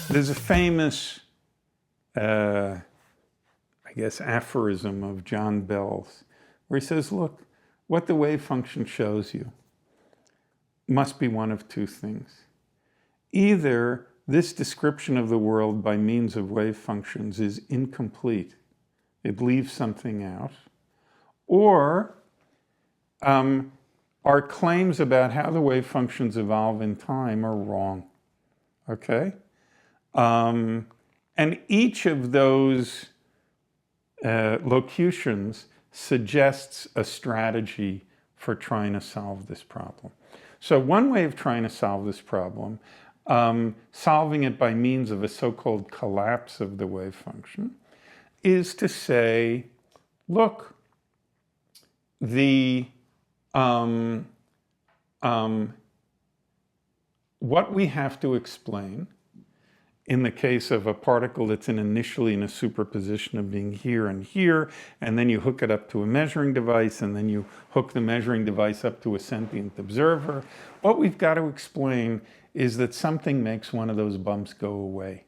There's a famous, I guess, aphorism of John Bell's, where he says, look, what the wave function shows you must be one of two things. Either this description of the world by means of wave functions is incomplete, it leaves something out, or our claims about how the wave functions evolve in time are wrong, okay? And each of those locutions suggests a strategy for trying to solve this problem. So one way of trying to solve this problem, solving it by means of a so-called collapse of the wave function, is to say, look, what we have to explain in the case of a particle that's initially in a superposition of being here and here, and then you hook it up to a measuring device, and then you hook the measuring device up to a sentient observer, what we've got to explain is that something makes one of those bumps go away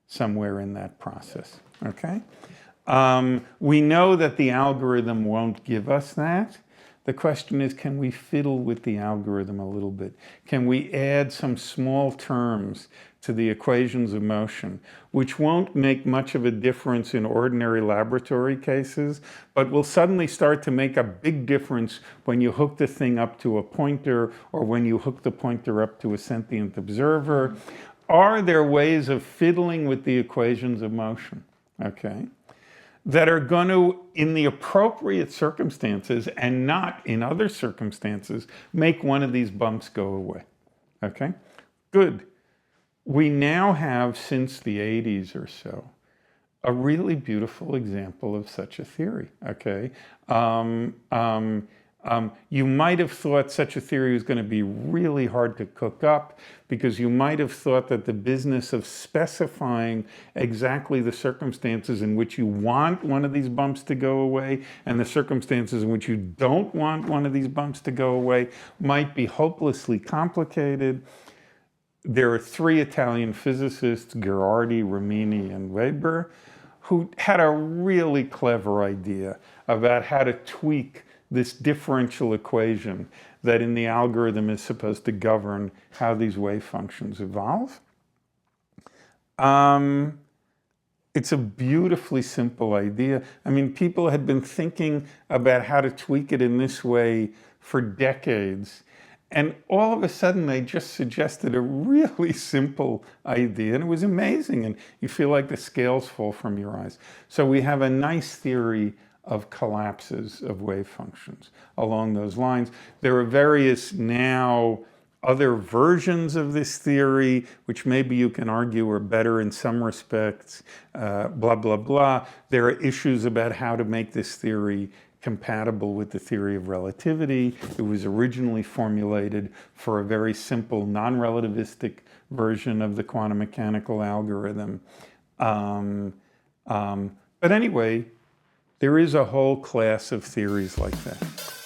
somewhere in that process, okay? We know that the algorithm won't give us that. The question is, can we fiddle with the algorithm a little bit? Can we add some small terms to the equations of motion, which won't make much of a difference in ordinary laboratory cases, but will suddenly start to make a big difference when you hook the thing up to a pointer or when you hook the pointer up to a sentient observer? Are there ways of fiddling with the equations of motion, okay, that are going to, in the appropriate circumstances and not in other circumstances, make one of these bumps go away, okay? Good. We now have, since the 80s or so, a really beautiful example of such a theory, okay? You might have thought such a theory was going to be really hard to cook up, because you might have thought that the business of specifying exactly the circumstances in which you want one of these bumps to go away and the circumstances in which you don't want one of these bumps to go away might be hopelessly complicated. There are three Italian physicists, Gherardi, Ramini, and Weber, who had a really clever idea about how to tweak this differential equation that in the algorithm is supposed to govern how these wave functions evolve. It's a beautifully simple idea. I mean, people had been thinking about how to tweak it in this way for decades. And all of a sudden, they just suggested a really simple idea, and it was amazing. And you feel like the scales fall from your eyes. So we have a nice theory of collapses of wave functions along those lines. There are various now other versions of this theory, which maybe you can argue are better in some respects, blah, blah, blah. There are issues about how to make this theory compatible with the theory of relativity. It was originally formulated for a very simple non-relativistic version of the quantum mechanical algorithm. But anyway, there is a whole class of theories like that.